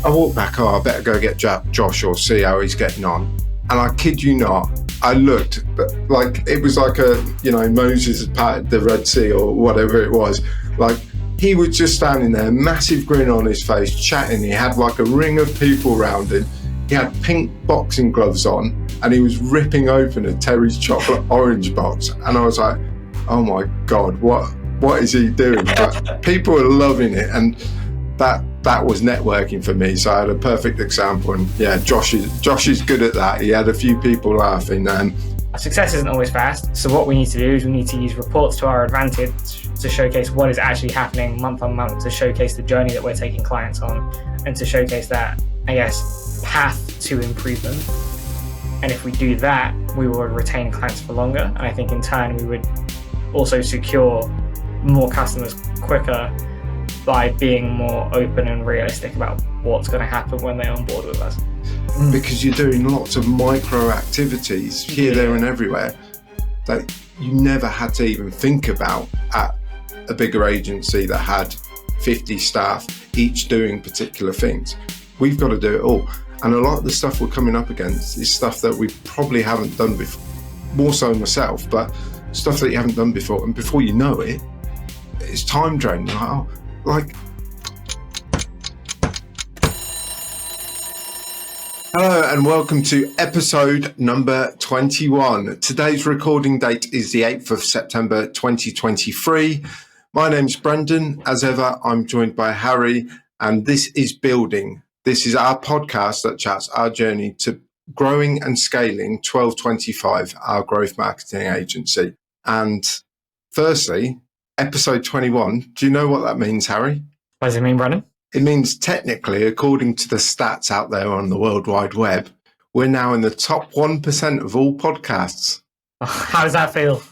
I walked back, I better go get Josh or see how he's getting on. And I kid you not, I looked, but like it was like Moses had parted the Red Sea or whatever it was. Like he was just standing there, massive grin on his face, chatting. He had like a ring of people around him. He had pink boxing gloves on and he was ripping open a Terry's chocolate orange box. And I was like, oh my God, what is he doing? But people are loving it. And that was networking for me. So I had a perfect example. And yeah, Josh is good at that. He had a few people laughing. Success isn't always fast. So what we need to do is we need to use reports to our advantage to showcase what is actually happening month on month, to showcase the journey that we're taking clients on, and to showcase that, I guess, path to improvement. And if we do that, we will retain clients for longer. And I think in turn, we would also secure more customers quicker by being more open and realistic about what's going to happen when they onboard with us. Because you're doing lots of micro activities here, there and everywhere that you never had to even think about at a bigger agency that had 50 staff, each doing particular things. We've got to do it all. And a lot of the stuff we're coming up against is stuff that we probably haven't done before, more so myself, but stuff that you haven't done before. And before you know it, it's time draining. Hello and welcome to episode number 21. Today's recording date is the 8th of September 2023. My name's Brendan. As ever, I'm joined by Harry, and this is Building. This is our podcast that chats our journey to growing and scaling 1225, our growth marketing agency. And firstly, episode 21, do you know what that means, Harry? What does it mean, Brendan? It means technically, according to the stats out there on the World Wide Web, we're now in the top 1% of all podcasts. How does that feel?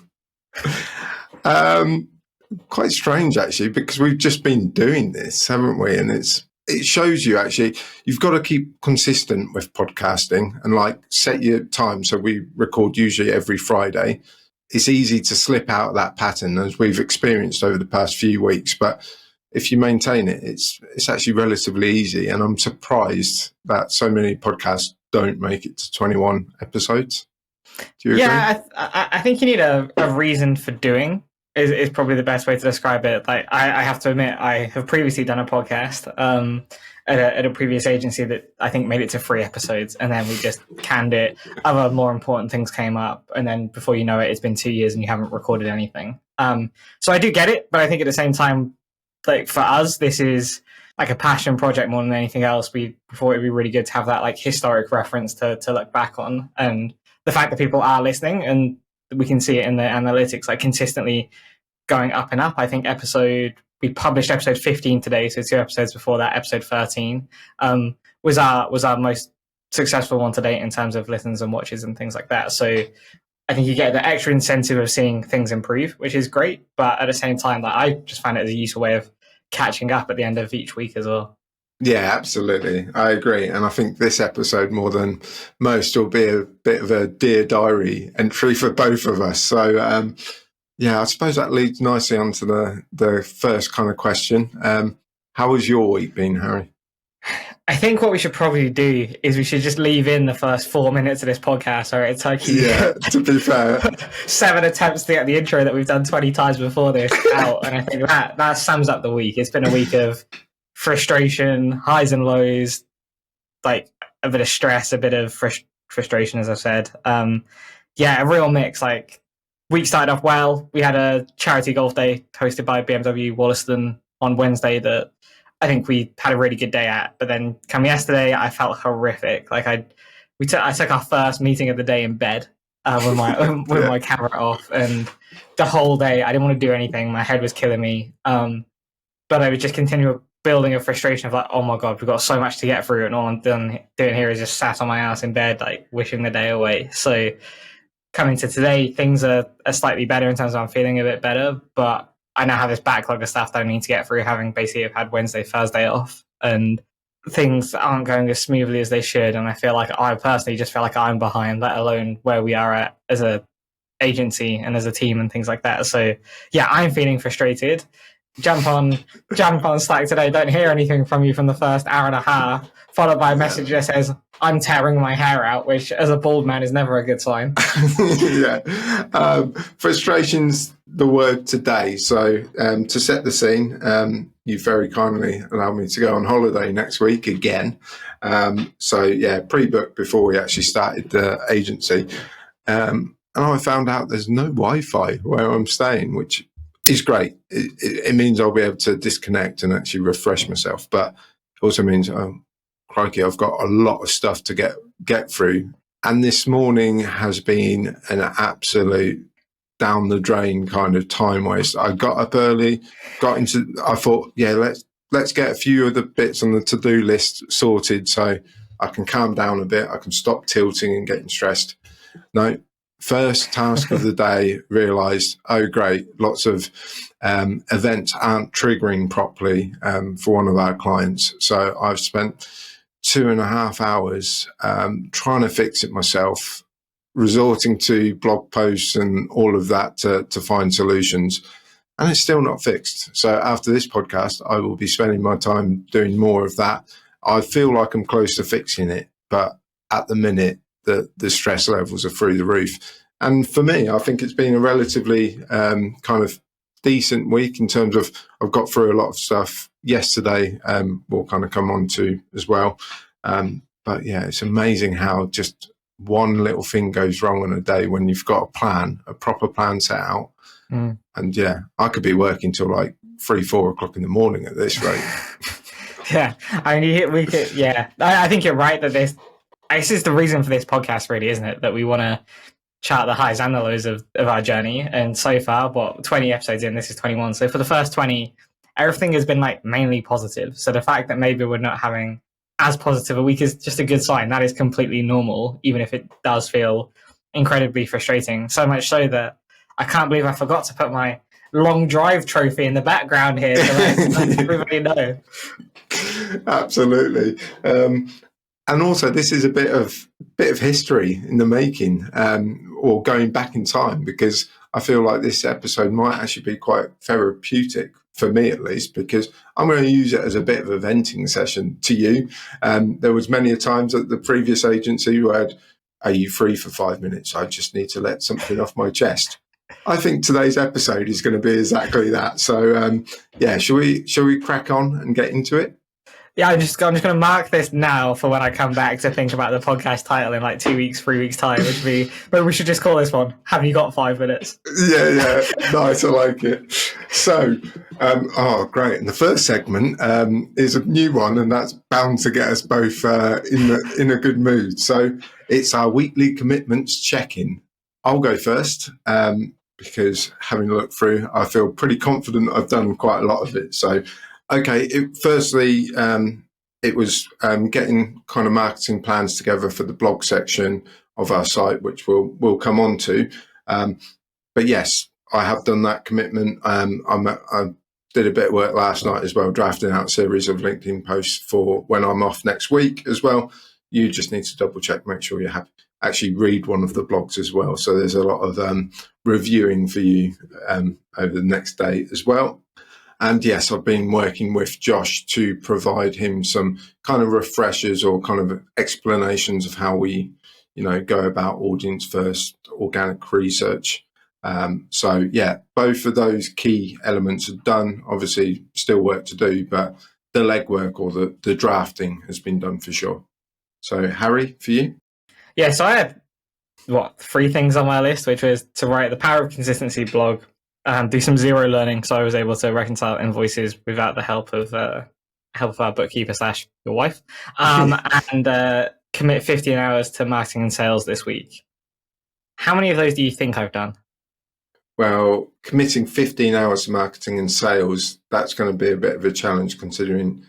Quite strange, actually, because we've just been doing this, haven't we? And it shows you, actually, you've got to keep consistent with podcasting and set your time. So we record usually every Friday. It's easy to slip out of that pattern, as we've experienced over the past few weeks. But if you maintain it, it's actually relatively easy. And I'm surprised that so many podcasts don't make it to 21 episodes. Do you agree? Yeah, I think you need a reason for doing is probably the best way to describe it. I have to admit, I have previously done a podcast at a previous agency that I think made it to 3 episodes, and then we just canned it. Other more important things came up, and then before you know it, it's been 2 years and you haven't recorded anything. So I do get it, but I think at the same time, for us, this is like a passion project more than anything else. We thought it'd be really good to have that historic reference to look back on, and the fact that people are listening and we can see it in the analytics, consistently going up and up. I think we published episode 15 today, so 2 episodes before that, episode 13, was our most successful one to date in terms of listens and watches and things like that. So I think you get the extra incentive of seeing things improve, which is great. But at the same time, I just find it as a useful way of catching up at the end of each week as well. Yeah, absolutely. I agree. And I think this episode, more than most, will be a bit of a Dear Diary entry for both of us. So, I suppose that leads nicely onto the first kind of question. How has your week been, Harry? I think what we should probably do is we should just leave in the first 4 minutes of this podcast. All right, it's like to be fair, 7 attempts to get the intro that we've done 20 times before this out, and I think that sums up the week. It's been a week of frustration, highs and lows, a bit of stress, a bit of frustration, as I've said. A real mix. Week started off well. We had a charity golf day hosted by BMW Wollaston on Wednesday that I think we had a really good day at, but then come yesterday, I felt horrific. I took our first meeting of the day in bed with my camera off, and the whole day I didn't want to do anything. My head was killing me, but I would just continue building a frustration of oh my God, we've got so much to get through, and all I'm doing here is just sat on my ass in bed, wishing the day away. So coming to today, things are slightly better in terms of I'm feeling a bit better, but I now have this backlog of stuff that I need to get through, having basically had Wednesday, Thursday off, and things aren't going as smoothly as they should. And I personally just feel like I'm behind, let alone where we are at as a agency and as a team and things like that. So yeah, I'm feeling frustrated. jump on Slack today. Don't hear anything from you from the first hour and a half, followed by a message that says, I'm tearing my hair out, which as a bald man is never a good sign. Yeah. Frustration's the word today. So to set the scene, you very kindly allowed me to go on holiday next week again. So yeah, pre-booked before we actually started the agency. And I found out there's no Wi-Fi where I'm staying, which is great. It means I'll be able to disconnect and actually refresh myself. But it also means, crikey, I've got a lot of stuff to get through. And this morning has been an absolute down the drain kind of time waste. I got up early, I thought, yeah, let's get a few of the bits on the to-do list sorted so I can calm down a bit. I can stop tilting and getting stressed. No, first task of the day, realised, oh great, lots of events aren't triggering properly for one of our clients. So I've spent 2.5 hours trying to fix it myself, resorting to blog posts and all of that to find solutions. And it's still not fixed. So after this podcast, I will be spending my time doing more of that. I feel like I'm close to fixing it, but at the minute, the stress levels are through the roof. And for me, I think it's been a relatively kind of decent week in terms of I've got through a lot of stuff yesterday. We'll kind of come on to as well. But yeah, it's amazing how just one little thing goes wrong on a day when you've got a proper plan set out. And yeah, I could be working till like 3-4 o'clock in the morning at this rate. Yeah, I mean, I think you're right that this is the reason for this podcast, really, isn't it? That we want to chart the highs and the lows of our journey. And so far, 20 episodes in, this is 21. So for the first 20, everything has been like mainly positive. So the fact that maybe we're not having as positive a week is just a good sign. That is completely normal, even if it does feel incredibly frustrating. So much so that I can't believe I forgot to put my long drive trophy in the background here to let everybody know. Absolutely. And also, this is a bit of history in the making, or going back in time, because I feel like this episode might actually be quite therapeutic for me, at least, because I'm going to use it as a bit of a venting session to you. There was many a times at the previous agency where are you free for 5 minutes? I just need to let something off my chest. I think today's episode is going to be exactly that. So, yeah, shall we crack on and get into it? Yeah, I'm just going to mark this now for when I come back to think about the podcast title in like 2 weeks, 3 weeks time, which would be, but we should just call this one, Have You Got 5 Minutes? Yeah, nice, I like it. So, great. And the first segment is a new one, and that's bound to get us both in a good mood. So it's our weekly commitments check-in. I'll go first because having looked through, I feel pretty confident I've done quite a lot of it. So, okay, firstly, it was getting kind of marketing plans together for the blog section of our site, which we'll come on to. But yes, I have done that commitment. I did a bit of work last night as well, drafting out a series of LinkedIn posts for when I'm off next week as well. You just need to double check, make sure you're happy. Actually read one of the blogs as well. So there's a lot of reviewing for you over the next day as well. And yes, I've been working with Josh to provide him some kind of refreshers or kind of explanations of how we, go about audience first, organic research. So yeah, both of those key elements are done. Obviously, still work to do, but the legwork or the drafting has been done for sure. So Harry, for you? Yeah, so I had 3 things on my list, which was to write the Power of Consistency blog, do some zero learning, so I was able to reconcile invoices without the help of our bookkeeper / your wife, and commit 15 hours to marketing and sales this week. How many of those do you think I've done? Well, committing 15 hours to marketing and sales, that's going to be a bit of a challenge considering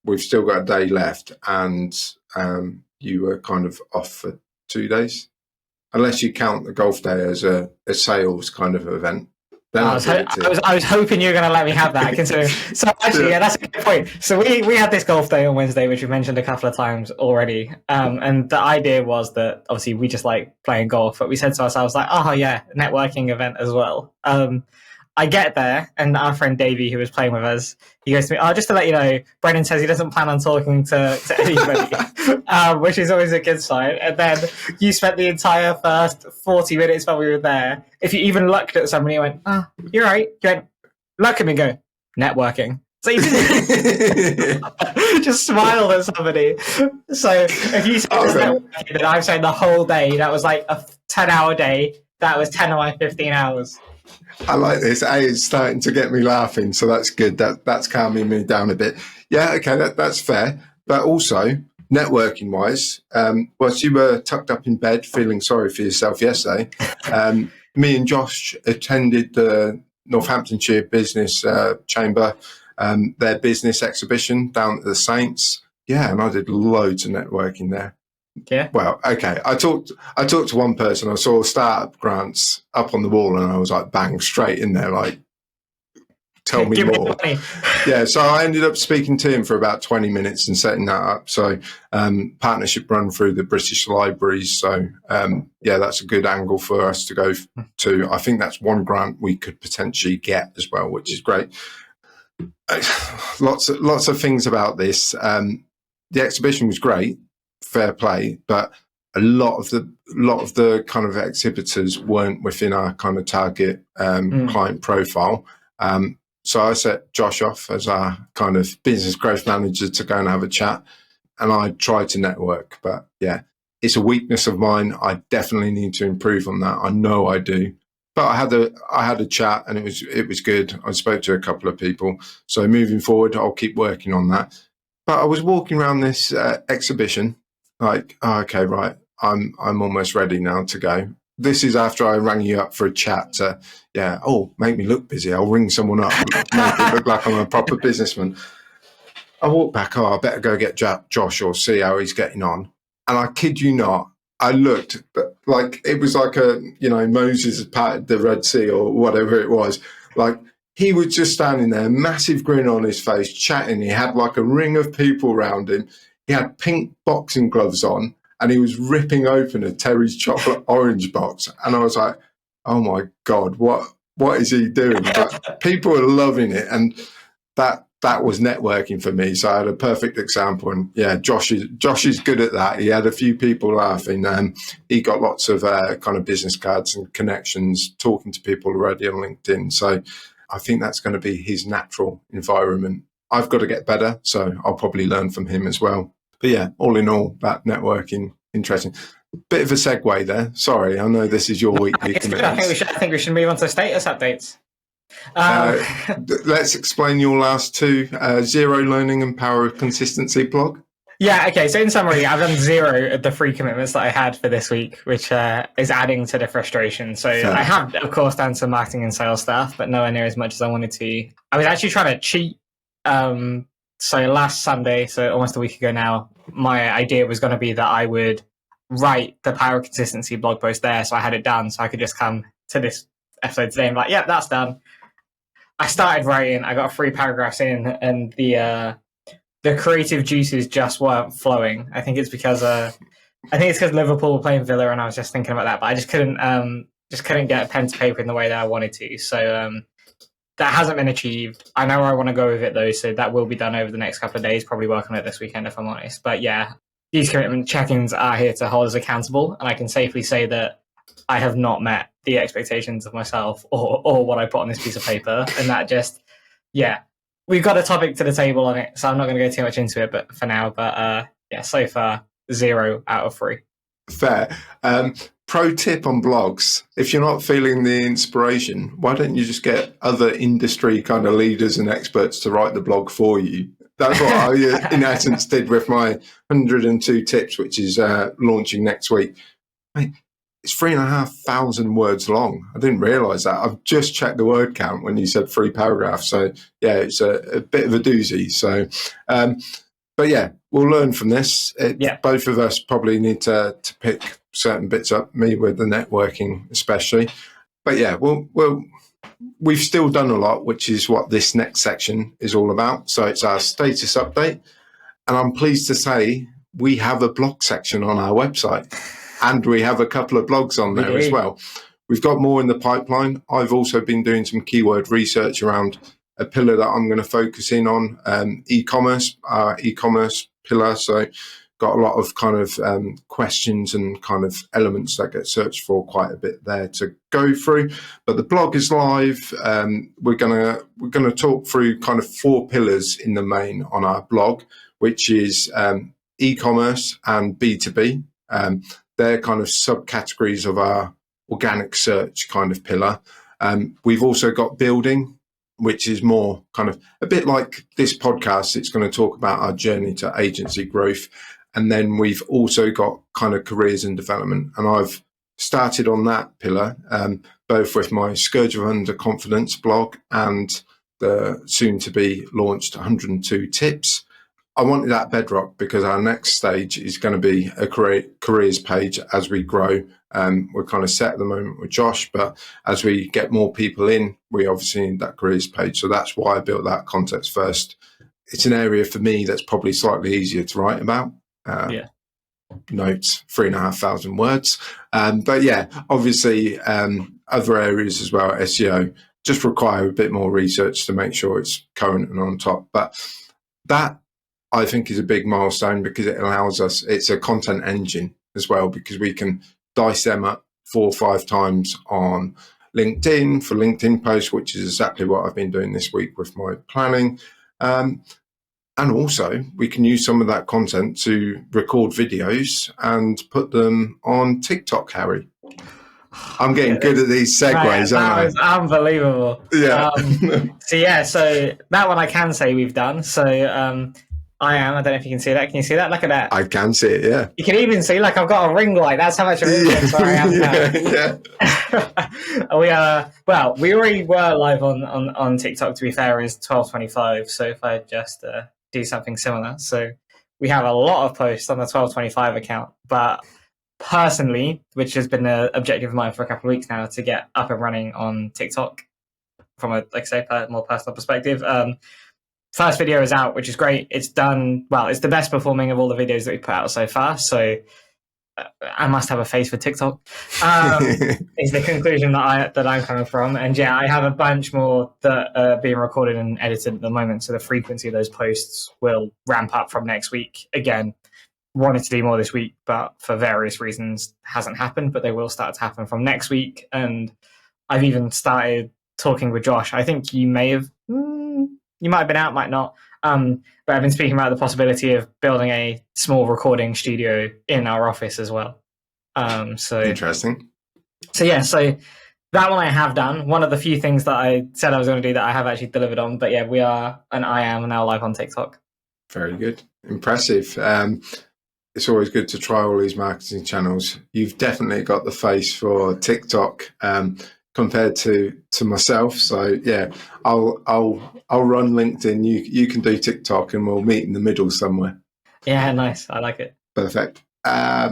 we've still got a day left and you were kind of off for 2 days, unless you count the golf day as a sales kind of event. Then I was hoping you were going to let me have that. So actually, yeah, that's a good point. So we had this golf day on Wednesday, which we mentioned a couple of times already. And the idea was that obviously we just like playing golf, but we said to ourselves like, oh yeah, networking event as well. I get there, and our friend Davey, who was playing with us, he goes to me, "Oh, just to let you know, Brennan says he doesn't plan on talking to anybody," which is always a good sign. And then you spent the entire first 40 minutes while we were there. If you even looked at somebody and went, "Oh, you're right," you went, look at me, go, networking. So you didn't just smile at somebody. So if you said networking, then I've said the whole day, that was like a 10-hour day. That was 10 of my 15 hours. I like this. It's starting to get me laughing, so that's good. That's calming me down a bit. Yeah, okay, that's fair. But also, networking-wise, whilst you were tucked up in bed feeling sorry for yourself yesterday, me and Josh attended the Northamptonshire Business Chamber, their business exhibition down at the Saints. Yeah, and I did loads of networking there. Yeah. Well, okay. I talked to one person. I saw startup grants up on the wall, and I was like, bang, straight in there, like, tell me more. Yeah. So I ended up speaking to him for about 20 minutes and setting that up. So partnership run through the British Libraries. So yeah, that's a good angle for us to go to. I think that's one grant we could potentially get as well, which is great. Lots of things about this. The exhibition was great. Fair play, but a lot of the kind of exhibitors weren't within our kind of target client profile. So I set Josh off as our kind of business growth manager to go and have a chat, and I tried to network. But yeah, it's a weakness of mine. I definitely need to improve on that. I know I do. But I had a chat, and it was good. I spoke to a couple of people. So moving forward, I'll keep working on that. But I was walking around this exhibition. Like, oh, okay, right. I'm almost ready now to go. This is after I rang you up for a chat. Make me look busy. I'll ring someone up, make it look like I'm a proper businessman. I walked back. I better go get Josh or see how he's getting on. And I kid you not, I looked, but like it was like Moses had parted the Red Sea or whatever it was. Like he was just standing there, massive grin on his face, chatting. He had like a ring of people around him. He had pink boxing gloves on, and he was ripping open a Terry's chocolate orange box. And I was like, oh my God, what is he doing? But people are loving it. And that was networking for me. So I had a perfect example. And yeah, Josh is good at that. He had a few people laughing. He got lots of kind of business cards and connections, talking to people already on LinkedIn. So I think that's going to be his natural environment. I've got to get better, so I'll probably learn from him as well. But yeah, all in all, that networking, interesting. Bit of a segue there. Sorry, I know this is your weekly commitments. I think we should move on to status updates. Let's explain your last two, Zero Learning and Power of Consistency blog. Yeah, okay. So in summary, I've done 0 of the 3 commitments that I had for this week, which is adding to the frustration. So I have, of course, done some marketing and sales stuff, but nowhere near as much as I wanted to. I was actually trying to cheat. So last Sunday, so almost a week ago now, my idea was going to be that I would write the Power of Consistency blog post there. So I had it done, so I could just come to this episode today and be like, yeah, that's done. I started writing, I got 3 paragraphs in, and the creative juices just weren't flowing. I think it's because Liverpool were playing Villa, and I was just thinking about that, but I just couldn't get a pen to paper in the way that I wanted to. So that hasn't been achieved. I know where I want to go with it though, so that will be done over the next couple of days. Probably work on it this weekend if I'm honest. But yeah, these commitment check-ins are here to hold us accountable, and I can safely say that I have not met the expectations of myself or what I put on this piece of paper, and that just, yeah, we've got a topic to the table on it, so I'm not going to go too much into it, but for now. But yeah, so far 0 out of 3. Fair. Pro tip on blogs: if you're not feeling the inspiration, why don't you just get other industry kind of leaders and experts to write the blog for you? That's what I, in essence, did with my 102 tips, which is launching next week. It's 3,500 words long. I didn't realise that. I've just checked the word count when you said 3 paragraphs. So yeah, it's a bit of a doozy. So, but yeah, we'll learn from this. Both of us probably need to pick certain bits up, me with the networking especially. But yeah, we've still done a lot, which is what this next section is all about. So it's our status update. And I'm pleased to say we have a blog section on our website, and we have a couple of blogs on there as well, we've got more in the pipeline. I've also been doing some keyword research around a pillar that I'm going to focus in on, e-commerce pillar. So got a lot of kind of questions and kind of elements that get searched for quite a bit there to go through. But the blog is live. We're gonna talk through kind of 4 pillars in the main on our blog, which is e-commerce and B2B. They're kind of subcategories of our organic search kind of pillar. We've also got building, which is more kind of a bit like this podcast. It's going to talk about our journey to agency growth. And then we've also got kind of careers and development. And I've started on that pillar, both with my Scourge of Underconfidence blog and the soon to be launched 102 tips. I wanted that bedrock because our next stage is going to be a careers page as we grow. We're kind of set at the moment with Josh, but as we get more people in, we obviously need that careers page. So that's why I built that context first. It's an area for me that's probably slightly easier to write about. Notes, 3,500 words. But yeah, obviously other areas as well, SEO, just require a bit more research to make sure it's current and on top. But that, I think, is a big milestone because it allows us, it's a content engine as well, because we can dice them up 4 or 5 times on LinkedIn for LinkedIn posts, which is exactly what I've been doing this week with my planning. And also, we can use some of that content to record videos and put them on TikTok, Harry. I'm getting good at these segues, aren't I? That was unbelievable. Yeah. So that one I can say we've done. So I don't know if you can see that. Can you see that? Look at that. I can see it, yeah. You can even see, like, I've got a ring light. That's how much of an influencer I am now. We already were live on TikTok, to be fair, is 12:25. So if I just do something similar. So we have a lot of posts on the 12:25 account, but personally, which has been an objective of mine for a couple of weeks now, to get up and running on TikTok from a, like I say, more personal perspective. First video is out, which is great. It's done well. It's the best performing of all the videos that we put out so far. So I must have a face for TikTok. Is the conclusion that I'm coming from. And yeah, I have a bunch more that are being recorded and edited at the moment. So the frequency of those posts will ramp up from next week. Again, wanted to do more this week, but for various reasons hasn't happened. But they will start to happen from next week. And I've even started talking with Josh. I think you might have been out, might not. But I've been speaking about the possibility of building a small recording studio in our office as well. So interesting. So that one I have done. One of the few things that I said I was going to do that I have actually delivered on. But yeah, we are, and I am now live on TikTok. Very good. Impressive. It's always good to try all these marketing channels. You've definitely got the face for TikTok. Compared to myself, so yeah, I'll run LinkedIn. You can do TikTok, and we'll meet in the middle somewhere. Yeah, nice. I like it. Perfect. I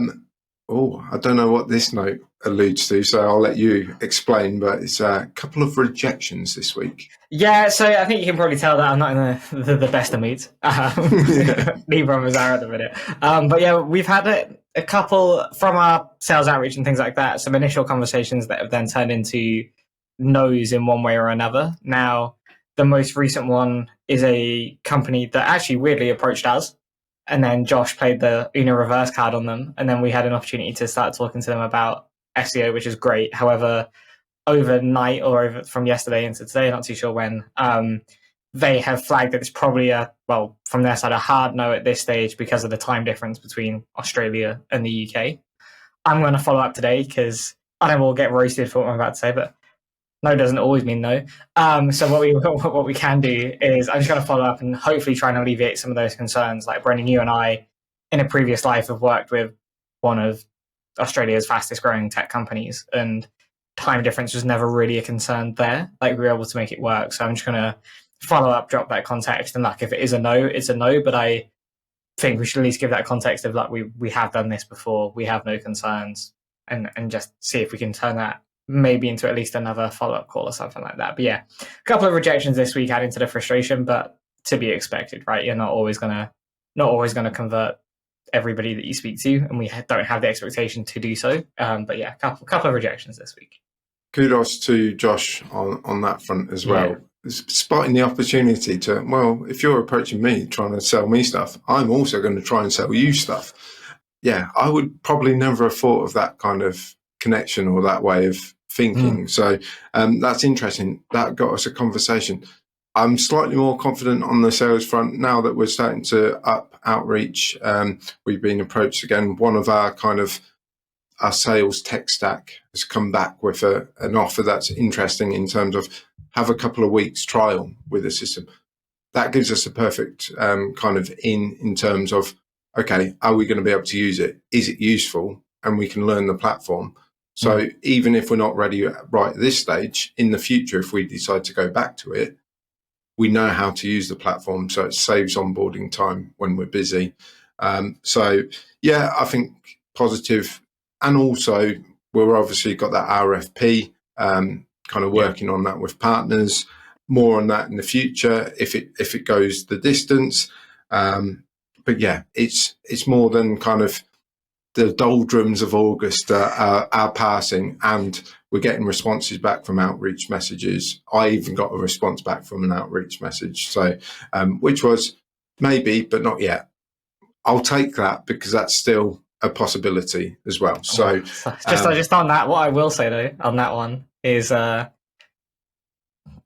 don't know what this note alludes to, so I'll let you explain. But it's a couple of rejections this week. Yeah, so I think you can probably tell that I'm not in the best of moods. Neither of us are at the minute. But yeah, we've had a couple from our sales outreach and things like that, some initial conversations that have then turned into no's in one way or another. Now, the most recent one is a company that actually weirdly approached us, and then Josh played the Uno reverse card on them, and then we had an opportunity to start talking to them about SEO, which is great. However, overnight or from yesterday into today, not too sure when, they have flagged that it's probably from their side, a hard no at this stage because of the time difference between Australia and the UK. I'm going to follow up today because I know we'll get roasted for what I'm about to say, but no doesn't always mean no. So what we can do is I'm just going to follow up and hopefully try and alleviate some of those concerns. Like Brendan, you and I, in a previous life, have worked with one of Australia's fastest growing tech companies, and time difference was never really a concern there. Like, we were able to make it work. So I'm just going to follow up, drop that context, and like, if it is a no, it's a no. But I think we should at least give that context of like, we have done this before, we have no concerns, and just see if we can turn that maybe into at least another follow-up call or something like that. But yeah, a couple of rejections this week adding to the frustration, but to be expected, right? You're not always gonna convert everybody that you speak to, and we don't have the expectation to do so. But yeah, a couple of rejections this week. kudos to Josh on that front as well. Yeah. Spotting the opportunity to, well, if you're approaching me trying to sell me stuff, I'm also going to try and sell you stuff. Yeah, I would probably never have thought of that kind of connection or that way of thinking. So that's interesting. That got us a conversation. I'm slightly more confident on the sales front now that we're starting to up outreach. We've been approached again. One of our sales tech stack has come back with an offer that's interesting in terms of have a couple of weeks trial with the system. That gives us a perfect kind of in terms of, okay, are we going to be able to use it? Is it useful? And we can learn the platform. So even if we're not ready right at this stage, in the future, if we decide to go back to it, we know how to use the platform. So it saves onboarding time when we're busy. So yeah, I think positive. And also we're obviously got that RFP, kind of working on that with partners. More on that in the future if it goes the distance. But yeah, it's more than kind of the doldrums of August are passing, and we're getting responses back from outreach messages. I even got a response back from an outreach message, so which was maybe, but not yet. I'll take that because that's still a possibility as well. So just on that, what I will say though on that one is the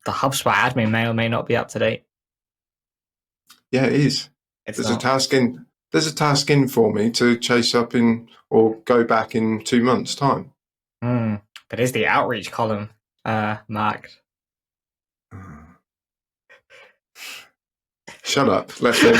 HubSpot admin may or may not be up to date. Yeah, it is. There's a task in for me to chase up in or go back in 2 months' time. But is the outreach column marked? Shut up. Let's move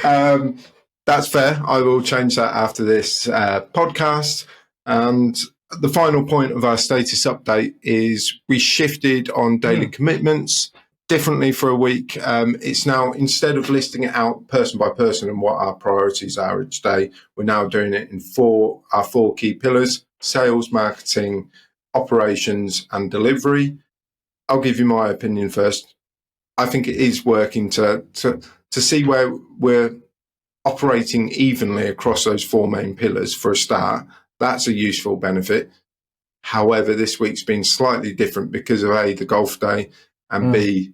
on. That's fair. I will change that after this podcast. And the final point of our status update is we shifted on daily commitments differently for a week. It's now, instead of listing it out person by person and what our priorities are each day, we're now doing it in our four key pillars: sales, marketing, operations, and delivery. I'll give you my opinion first. I think it is working to see where we're operating evenly across those four main pillars for a start. That's a useful benefit. However, this week's been slightly different because of A, the golf day, and B,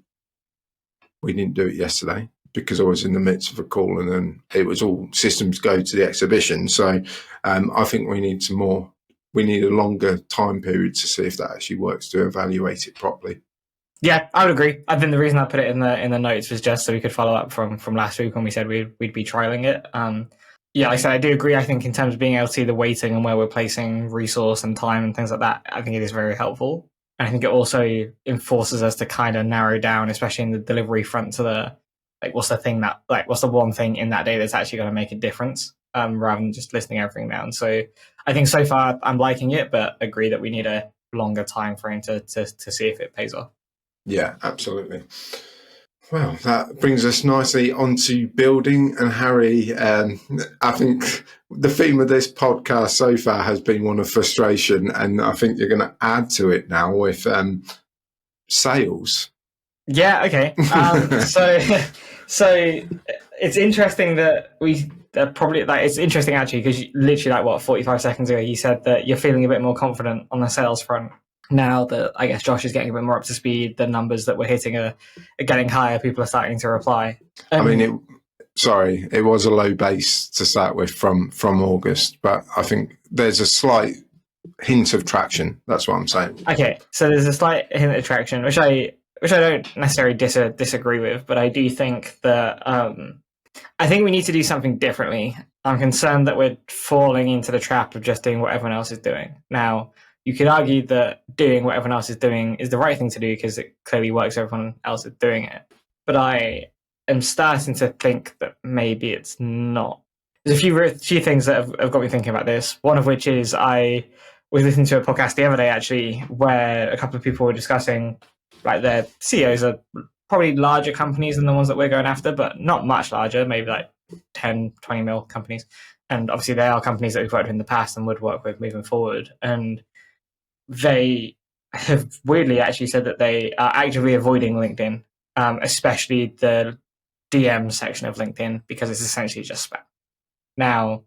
we didn't do it yesterday because I was in the midst of a call and then it was all systems go to the exhibition. So I think we need a longer time period to see if that actually works to evaluate it properly. Yeah, I would agree. I think the reason I put it in the notes was just so we could follow up from last week when we said we'd be trialing it. Yeah, like I said, I do agree. I think in terms of being able to see the weighting and where we're placing resource and time and things like that, I think it is very helpful. And I think it also enforces us to kind of narrow down, especially in the delivery front, to what's the one thing in that day that's actually going to make a difference, rather than just listing everything down. So I think so far I'm liking it, but agree that we need a longer time frame to see if it pays off. Yeah, absolutely. Well, that brings us nicely onto building. And Harry, I think the theme of this podcast so far has been one of frustration, and I think you're going to add to it now with sales. Yeah. Okay. So it's interesting that we probably it's interesting actually because literally 45 seconds ago you said that you're feeling a bit more confident on the sales front. Now that I guess Josh is getting a bit more up to speed, the numbers that we're hitting are getting higher. People are starting to reply. I mean, it was a low base to start with from August, but I think there's a slight hint of traction. That's what I'm saying. Okay, so there's a slight hint of traction, which I don't necessarily disagree with, but I do think that I think we need to do something differently. I'm concerned that we're falling into the trap of just doing what everyone else is doing. Now, you could argue that doing what everyone else is doing is the right thing to do because it clearly works. Everyone else is doing it. But I am starting to think that maybe it's not. There's a few things that have got me thinking about this. One of which is I was listening to a podcast the other day, actually, where a couple of people were discussing their CEOs are probably larger companies than the ones that we're going after, but not much larger, maybe 10, 20 mil companies. And obviously they are companies that we've worked with in the past and would work with moving forward. And they have weirdly actually said that they are actively avoiding LinkedIn, especially the DM section of LinkedIn, because it's essentially just spam. Now,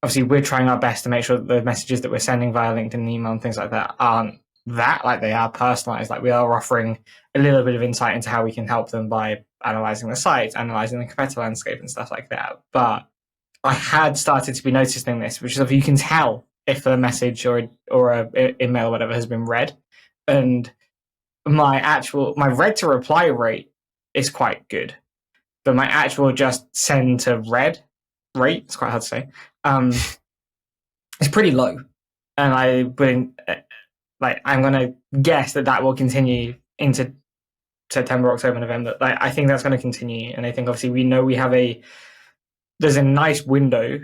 obviously we're trying our best to make sure that the messages that we're sending via LinkedIn, email, and things like that aren't that, like they are personalized. Like we are offering a little bit of insight into how we can help them by analyzing the site, analyzing the competitor landscape and stuff like that. But I had started to be noticing this, which is if you can tell if a message or a email or whatever has been read, and my read to reply rate is quite good, but my actual just send to read rate, it's quite hard to say, it's pretty low. And I would I'm going to guess that will continue into September, October, November. I think that's going to continue. And I think obviously we know there's a nice window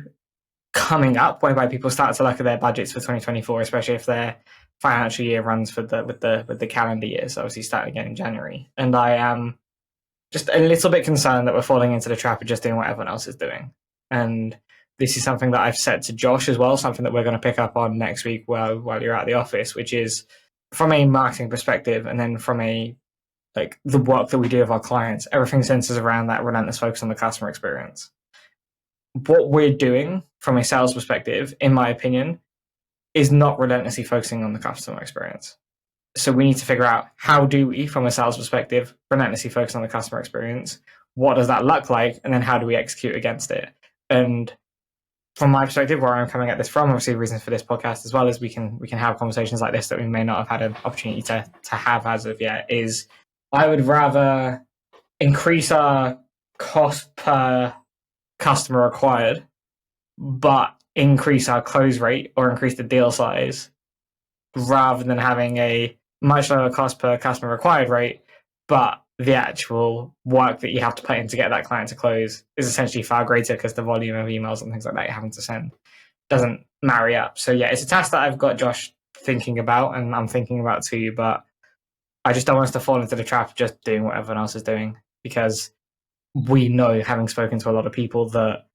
coming up whereby people start to look at their budgets for 2024, especially if their financial year runs with the calendar year. So obviously starting again in January. And I am just a little bit concerned that we're falling into the trap of just doing what everyone else is doing. And this is something that I've said to Josh as well, something that we're going to pick up on next week while you're at the office, which is from a marketing perspective, and then from the work that we do with our clients, everything centers around that relentless focus on the customer experience. What we're doing from a sales perspective, in my opinion, is not relentlessly focusing on the customer experience. So we need to figure out, how do we, from a sales perspective, relentlessly focus on the customer experience? What does that look like? And then how do we execute against it? And from my perspective, where I'm coming at this from, obviously the reason for this podcast as well is we can have conversations like this that we may not have had an opportunity to have as of yet, is I would rather increase our cost per customer acquired, but increase our close rate or increase the deal size, rather than having a much lower cost per customer acquired rate, but the actual work that you have to put in to get that client to close is essentially far greater because the volume of emails and things like that you're having to send doesn't marry up. So yeah, it's a task that I've got Josh thinking about, and I'm thinking about too, but I just don't want us to fall into the trap of just doing what everyone else is doing, because we know, having spoken to a lot of people, that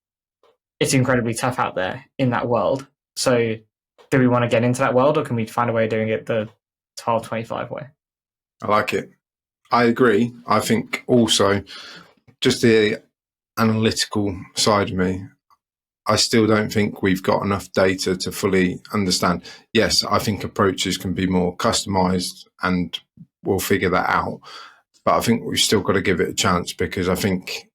it's incredibly tough out there in that world. So do we want to get into that world, or can we find a way of doing it the 12-25 way? I like it. I agree. I think also just the analytical side of me, I still don't think we've got enough data to fully understand. Yes, I think approaches can be more customized and we'll figure that out. But I think we've still got to give it a chance, because I think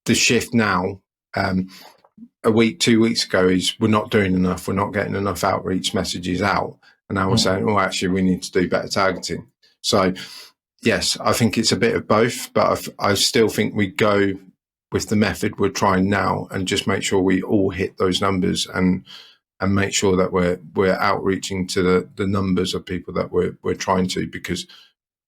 the shift now, a week, 2 weeks ago, is we're not doing enough. We're not getting enough outreach messages out. And now we're saying, oh, actually, we need to do better targeting. So yes, I think it's a bit of both, but I still think we go with the method we're trying now and just make sure we all hit those numbers and make sure that we're outreaching to the numbers of people that we're trying to, because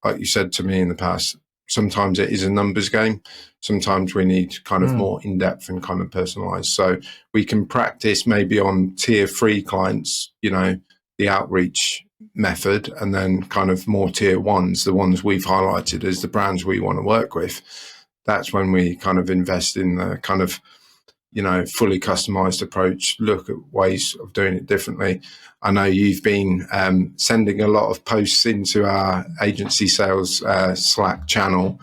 like you said to me in the past, sometimes it is a numbers game. Sometimes we need kind of more in-depth and kind of personalized. So we can practice maybe on tier 3 clients, the outreach method, and then kind of more tier 1s, the ones we've highlighted as the brands we want to work with. That's when we kind of invest in the kind of, fully customized approach, look at ways of doing it differently. I know you've been sending a lot of posts into our agency sales Slack channel.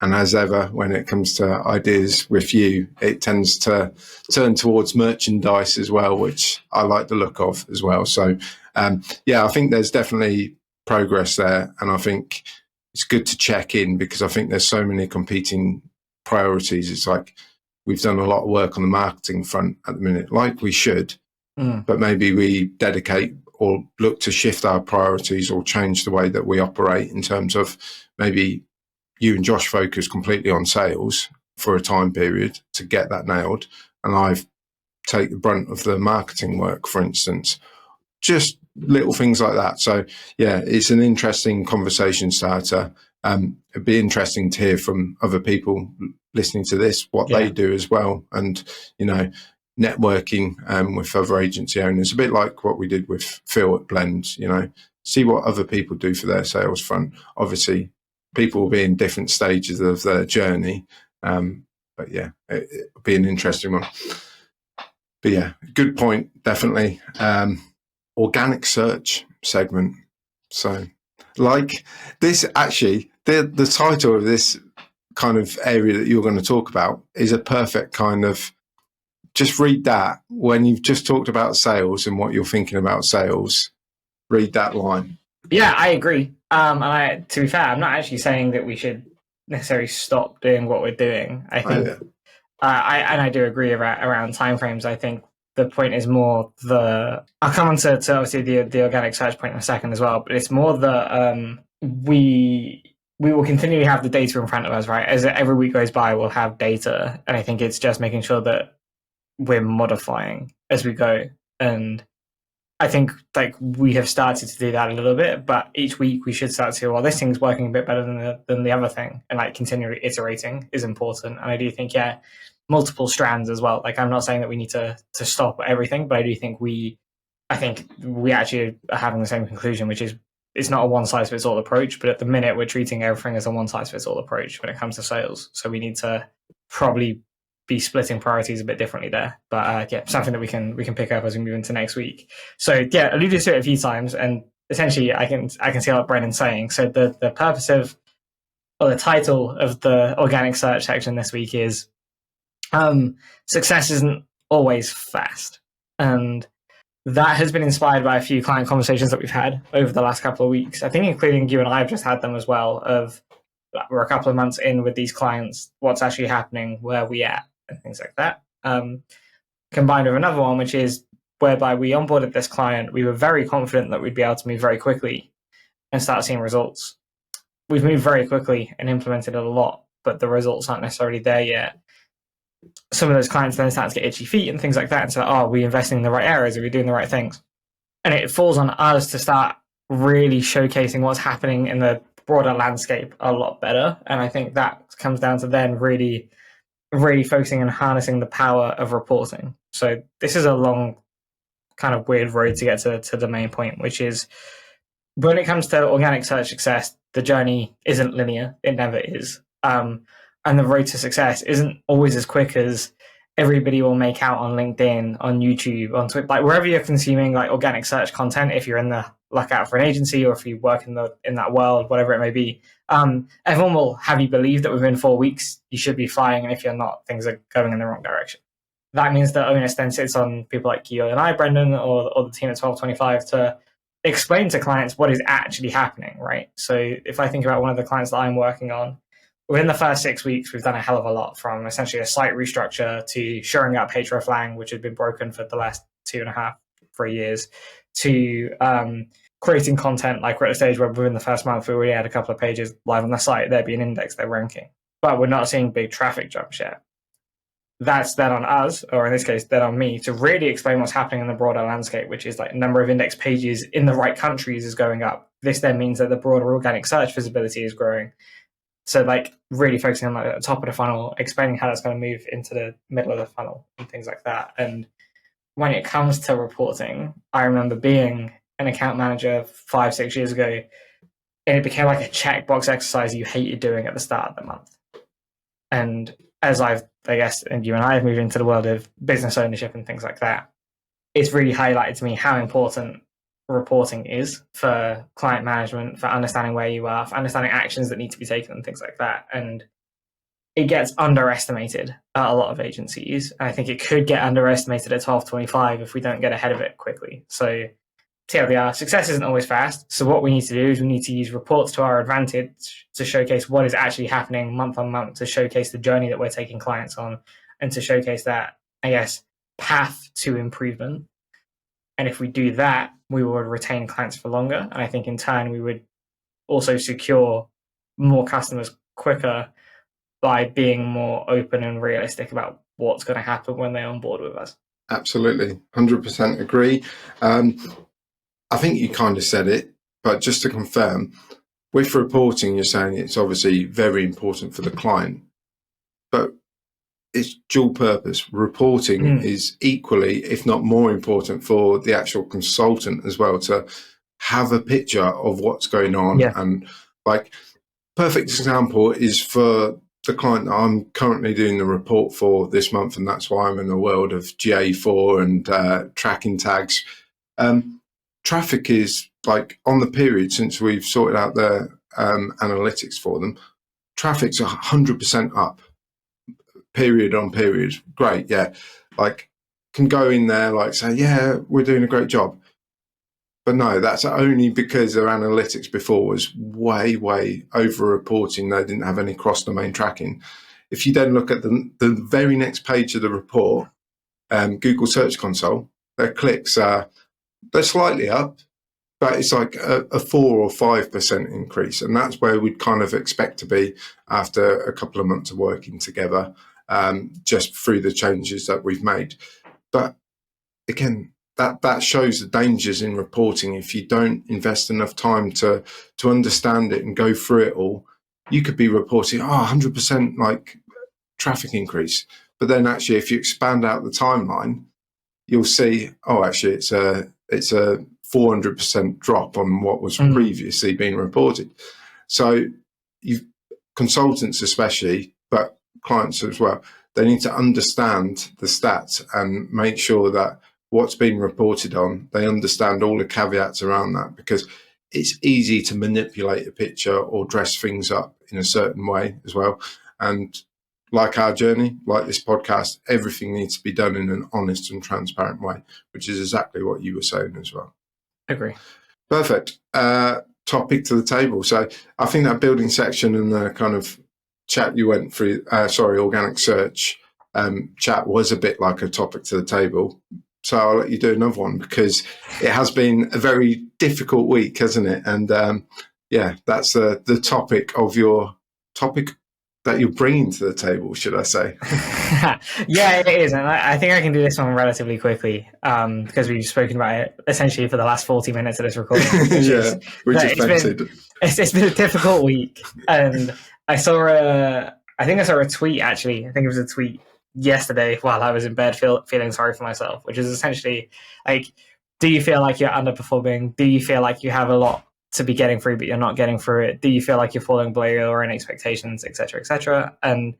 And as ever, when it comes to ideas with you, it tends to turn towards merchandise as well, which I like the look of as well. So, I think there's definitely progress there. And I think it's good to check in, because I think there's so many competing priorities. It's like we've done a lot of work on the marketing front at the minute, like we should, but maybe we dedicate or look to shift our priorities or change the way that we operate, in terms of maybe you and Josh focus completely on sales for a time period to get that nailed, and I take the brunt of the marketing work, for instance. Just little things like that. So yeah, it's an interesting conversation starter. It'd be interesting to hear from other people listening to this, what they do as well. And, networking with other agency owners, a bit like what we did with Phil at Blend, see what other people do for their sales front. Obviously, people will be in different stages of their journey. But yeah, it'll be an interesting one. But yeah, good point, definitely. Organic search segment. So like this, actually, the title of this kind of area that you're going to talk about is a perfect kind of just read that when you've just talked about sales and what you're thinking about sales. Read that line. Yeah, I agree. And to be fair, I'm not actually saying that we should necessarily stop doing what we're doing. I think, I do agree around timeframes. I think the point is more I'll come on to obviously the organic search point in a second as well, but it's more that we will continually have the data in front of us, right? As every week goes by, we'll have data, and I think it's just making sure that we're modifying as we go. And I think we have started to do that a little bit, but each week we should start to, well, this thing's working a bit better than the other thing, and continually iterating is important. And I do think, multiple strands as well. I'm not saying that we need to stop everything, but I do think we actually are having the same conclusion, which is it's not a one size fits all approach, but at the minute we're treating everything as a one size fits all approach when it comes to sales. So we need to probably be splitting priorities a bit differently there. But something that we can pick up as we move into next week. So alluded to it a few times, and essentially I can see what Brennan's saying. So the purpose of, or the title of the organic search section this week is success isn't always fast. And that has been inspired by a few client conversations that we've had over the last couple of weeks. I think including you and I have just had them as well, of we're a couple of months in with these clients, what's actually happening, where are we at, and things like that. Combined with another one, which is whereby we onboarded this client, we were very confident that we'd be able to move very quickly and start seeing results. We've moved very quickly and implemented it a lot, but the results aren't necessarily there yet. Some of those clients then start to get itchy feet and things like that, and so, are we investing in the right areas? Are we doing the right things? And it falls on us to start really showcasing what's happening in the broader landscape a lot better. And I think that comes down to then really, really focusing on harnessing the power of reporting. So this is a long, kind of weird road to get to the main point, which is when it comes to organic search success, the journey isn't linear. It never is. And the road to success isn't always as quick as everybody will make out on LinkedIn, on YouTube, on Twitter, wherever you're consuming organic search content. If you're in the lookout for an agency, or if you work in that world, whatever it may be, everyone will have you believe that within 4 weeks you should be flying, and if you're not, things are going in the wrong direction. That means the onus then sits on people like you and I, Brendan, or the team at 1225 to explain to clients what is actually happening, right? So if I think about one of the clients that I'm working on, within the first 6 weeks, we've done a hell of a lot, from essentially a site restructure to shoring up hreflang, which had been broken for the last 2.5, 3 years, to creating content. We're at a stage where within the first month, we already had a couple of pages live on the site. They're being indexed, they're ranking. But we're not seeing big traffic jumps yet. That's then on us, or in this case, then on me, to really explain what's happening in the broader landscape, which is number of index pages in the right countries is going up. This then means that the broader organic search visibility is growing. So really focusing on the top of the funnel, explaining how that's going to move into the middle of the funnel and things like that. And when it comes to reporting, I remember being an account manager 5-6 years ago, and it became like a checkbox exercise you hated doing at the start of the month. And as and you and I have moved into the world of business ownership and things like that, it's really highlighted to me how important reporting is for client management, for understanding where you are, for understanding actions that need to be taken and things like that. And it gets underestimated at a lot of agencies. And I think it could get underestimated at 1225 if we don't get ahead of it quickly. So TLDR, success isn't always fast. So what we need to do is we need to use reports to our advantage to showcase what is actually happening month on month, to showcase the journey that we're taking clients on, and to showcase that, path to improvement. And if we do that, we will retain clients for longer. And I think in turn, we would also secure more customers quicker by being more open and realistic about what's going to happen when they're on board with us. Absolutely. 100% agree. I think you kind of said it, but just to confirm, with reporting, you're saying it's obviously very important for the client, but it's dual purpose. Reporting is equally, if not more important, for the actual consultant as well, to have a picture of what's going on. Yeah. And perfect example is for the client that I'm currently doing the report for this month, and that's why I'm in the world of GA4 and tracking tags. Traffic is on the period since we've sorted out the analytics for them, traffic's 100% up. Period on period. Great, yeah. can go in there like say, yeah, we're doing a great job. But no, that's only because their analytics before was way, way over reporting. They didn't have any cross-domain tracking. If you then look at the very next page of the report, Google Search Console, their clicks they're slightly up, but it's like a 4 or 5% increase. And that's where we'd kind of expect to be after a couple of months of working together, just through the changes that we've made. But again, that shows the dangers in reporting. If you don't invest enough time to understand it and go through it all, you could be reporting 100% like traffic increase, but then actually if you expand out the timeline, you'll see actually it's a 400% drop on what was previously being reported. So consultants especially, but clients as well, they need to understand the stats and make sure that what's being reported on, they understand all the caveats around that, because it's easy to manipulate a picture or dress things up in a certain way as well. And like our journey, like this podcast, everything needs to be done in an honest and transparent way, which is exactly what you were saying as well. Agree. Perfect. Topic to the table. So I think that building section and the kind of chat you went through, organic search chat was a bit like a topic to the table. So I'll let you do another one, because it has been a very difficult week, hasn't it? And that's the topic of your topic that you're bringing to the table, should I say? Yeah, it is. And I think I can do this one relatively quickly, because we've spoken about it essentially for the last 40 minutes of this recording. It's been a difficult week. And I saw a tweet, actually. I think it was a tweet yesterday while I was in bed feeling sorry for myself, which is essentially like, do you feel like you're underperforming? Do you feel like you have a lot to be getting through but you're not getting through it? Do you feel like you're falling below your own expectations, etc., etc.? And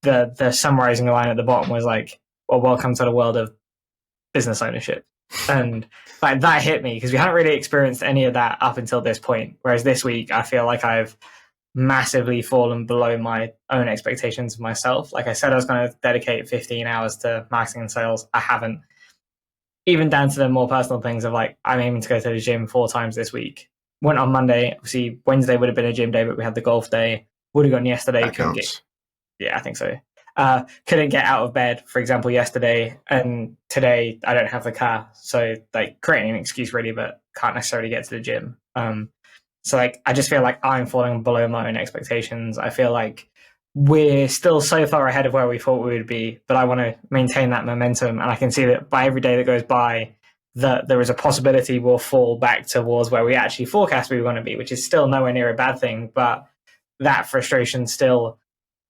the summarizing line at the bottom was like, well, welcome to the world of business ownership. And like that hit me, because we hadn't really experienced any of that up until this point, whereas this week I feel like I've massively fallen below my own expectations of myself. Like I said, I was going to dedicate 15 hours to marketing and sales. I haven't. Even down to the more personal things of like, I'm aiming to go to the gym 4 times this week. Went on Monday. Obviously, Wednesday would have been a gym day, but we had the golf day. Would have gone yesterday. I think so. Couldn't get out of bed, for example, yesterday. And today, I don't have the car. So, like, creating an excuse, really, but can't necessarily get to the gym. So, like, I just feel like I'm falling below my own expectations. I feel like we're still so far ahead of where we thought we would be, but I want to maintain that momentum. And I can see that by every day that goes by, that there is a possibility we'll fall back towards where we actually forecast we were going to be, which is still nowhere near a bad thing. But that frustration still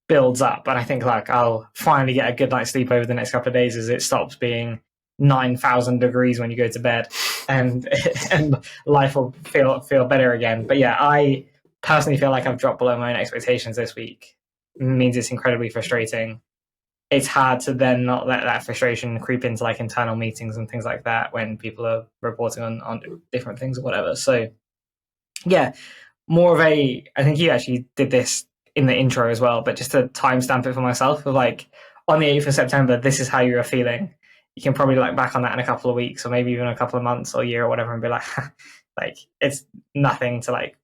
builds up. And I think like I'll finally get a good night's sleep over the next couple of days as it stops being 9,000 degrees when you go to bed, and life will feel better again. But yeah, I personally feel like I've dropped below my own expectations this week. It means it's incredibly frustrating. It's hard to then not let that frustration creep into like internal meetings and things like that when people are reporting on different things or whatever. So yeah, more of I think you actually did this in the intro as well, but just to timestamp it for myself of like on the 8th of September, this is how you are feeling. You can probably look back on that in a couple of weeks or maybe even a couple of months or a year or whatever and be like, like it's nothing to like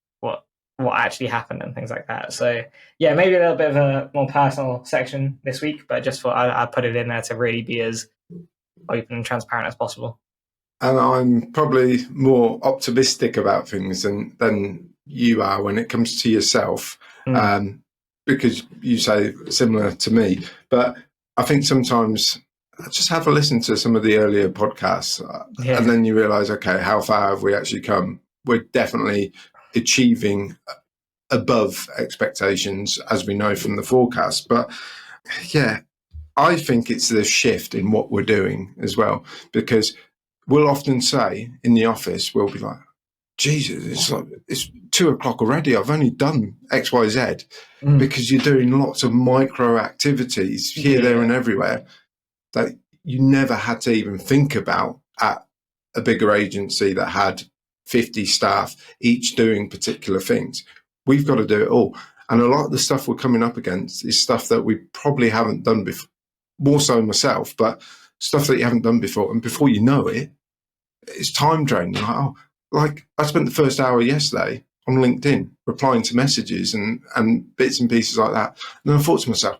what actually happened and things like that. So yeah, maybe a little bit of a more personal section this week, but just thought I'd put it in there to really be as open and transparent as possible. And I'm probably more optimistic about things than you are when it comes to yourself, because you say similar to me. But I think sometimes just have a listen to some of the earlier podcasts, and then you realise, okay, how far have we actually come? We're definitely achieving above expectations, as we know from the forecast. But yeah, I think it's the shift in what we're doing as well, because we'll often say in the office, we'll be like, Jesus, it's 2:00 already. I've only done X, Y, Z, because you're doing lots of micro activities here, there, and everywhere that you never had to even think about at a bigger agency that had 50 staff, each doing particular things. We've got to do it all. And a lot of the stuff we're coming up against is stuff that we probably haven't done before, more so myself, but stuff that you haven't done before. And before you know it, it's time draining. Like I spent the first hour yesterday on LinkedIn replying to messages and bits and pieces like that. And then I thought to myself,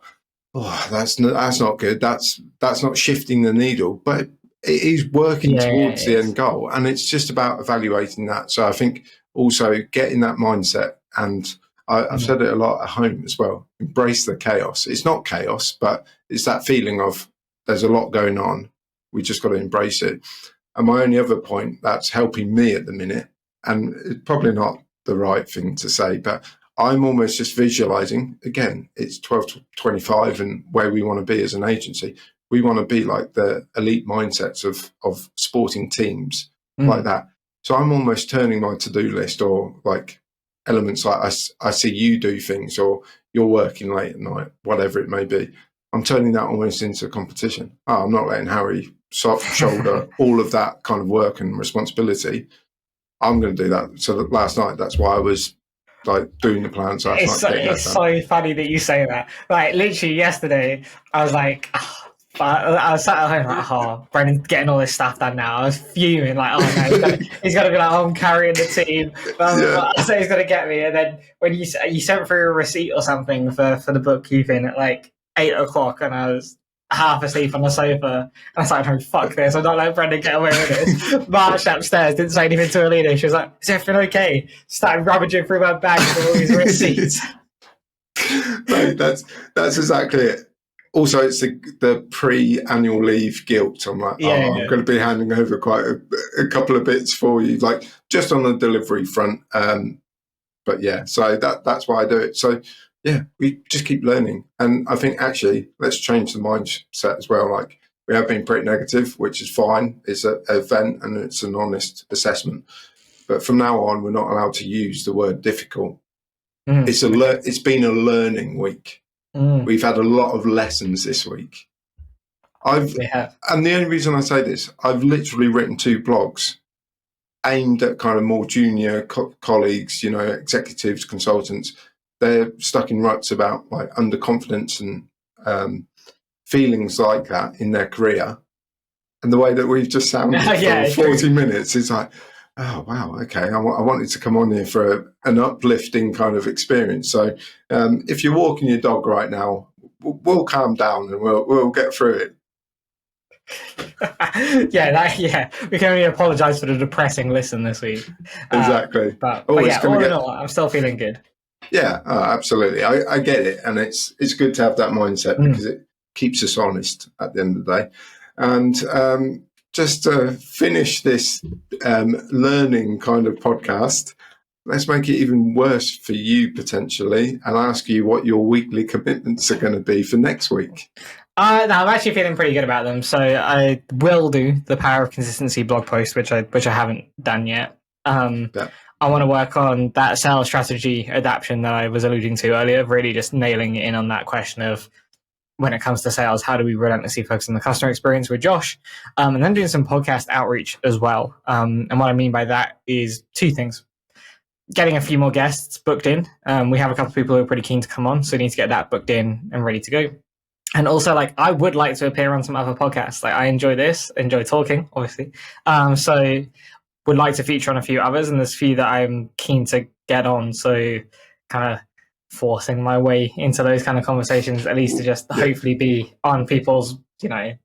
oh, that's not good. That's not shifting the needle, but it is working towards the end goal. And it's just about evaluating that. So I think also getting that mindset, and I've said it a lot at home as well, embrace the chaos. It's not chaos, but it's that feeling of there's a lot going on. We just got to embrace it. And my only other point that's helping me at the minute, and it's probably not the right thing to say, but I'm almost just visualizing, again, it's 12 to 25 and where we want to be as an agency. We want to be like the elite mindsets of sporting teams like that. So I'm almost turning my to-do list, or like elements like I see you do things, or you're working late at night, whatever it may be. I'm turning that almost into a competition. I'm not letting Harry shoulder all of that kind of work and responsibility. I'm going to do that. So that last night, that's why I was like doing the plans last night. It's so funny that you say that. Like literally yesterday, I was like, I was sat at home like, oh, Brendan's getting all this stuff done now. I was fuming like, oh no, he's going to be like, oh, I'm carrying the team. So he's going to get me. And then when you sent through a receipt or something for the bookkeeping at like 8 o'clock, and I was half asleep on the sofa, and I was like, oh, fuck this, I'm not letting Brendan get away with this. Marched upstairs, didn't say anything to Alina. She was like, is everything okay? Started rummaging through my bag for all these receipts. Mate, that's exactly it. Also, it's the pre-annual leave guilt. I'm like, I'm going to be handing over quite a couple of bits for you, like just on the delivery front. But yeah, so that's why I do it. So yeah, we just keep learning. And I think actually, let's change the mindset as well. Like we have been pretty negative, which is fine. It's an event and it's an honest assessment. But from now on, we're not allowed to use the word difficult. It's been a learning week. We've had a lot of lessons this week. And the only reason I say this, I've literally written 2 blogs aimed at kind of more junior colleagues, executives, consultants. They're stuck in ruts about like underconfidence and feelings like that in their career. And the way that we've just sounded for 40 minutes is like, oh, wow, okay. I wanted to come on here for an uplifting kind of experience. So if you're walking your dog right now, we'll calm down and we'll get through it. We can only apologise for the depressing listen this week. Exactly. But all in all, I'm still feeling good. Yeah, absolutely. I get it. And it's good to have that mindset because it keeps us honest at the end of the day. And just to finish this learning kind of podcast, let's make it even worse for you potentially and ask you what your weekly commitments are going to be for next week. No, I'm actually feeling pretty good about them. So I will do the Power of Consistency blog post, which I haven't done yet. I want to work on that sales strategy adaptation that I was alluding to earlier, really just nailing it in on that question of when it comes to sales, how do we relentlessly focus on the customer experience with Josh? And then doing some podcast outreach as well. And what I mean by that is 2 things. Getting a few more guests booked in. We have a couple of people who are pretty keen to come on, so we need to get that booked in and ready to go. And also, like, I would like to appear on some other podcasts. Like, I enjoy talking, obviously. So would like to feature on a few others, and there's a few that I'm keen to get on. So kind of forcing my way into those kind of conversations, at least to just hopefully be on people's,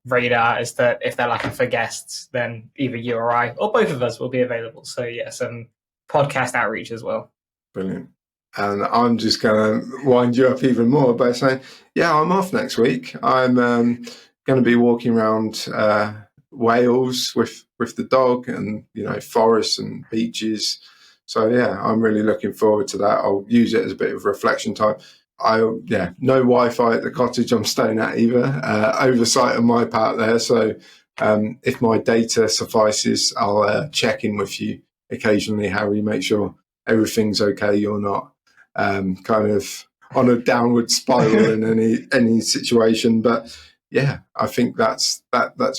radar, as that if they're looking for guests, then either you or I, or both of us will be available. So yeah, some podcast outreach as well. Brilliant. And I'm just going to wind you up even more by saying, I'm off next week. I'm going to be walking around Wales with the dog and, forests and beaches. So, I'm really looking forward to that. I'll use it as a bit of reflection time. No Wi-Fi at the cottage I'm staying at either. Oversight on my part there. So if my data suffices, I'll check in with you occasionally, Harry, make sure everything's okay. You're not kind of on a downward spiral in any situation. But I think that's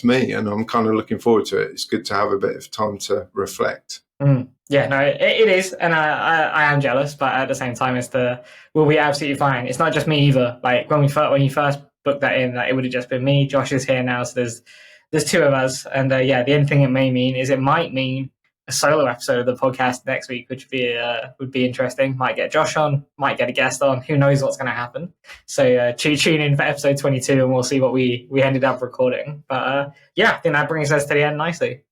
me, and I'm kind of looking forward to it. It's good to have a bit of time to reflect. It is, and I am jealous, but at the same time, we'll be absolutely fine. It's not just me either. Like when you first booked that in, like, it would have just been me. Josh is here now, so there's there's two of us, and the only thing it may mean is it might mean a solo episode of the podcast next week, which would be interesting. Might get Josh on, might get a guest on. Who knows what's going to happen? So tune in for episode 22, and we'll see what we ended up recording. But I think that brings us to the end nicely.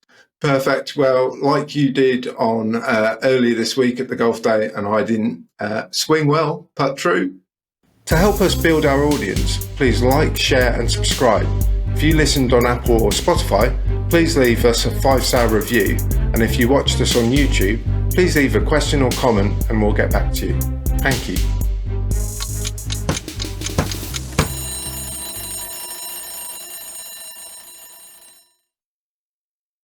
Perfect. Well, like you did on earlier this week at the golf day, and I didn't swing well, putt true. To help us build our audience, please like, share, and subscribe. If you listened on Apple or Spotify, please leave us a 5-star review. And if you watched us on YouTube, please leave a question or comment and we'll get back to you. Thank you.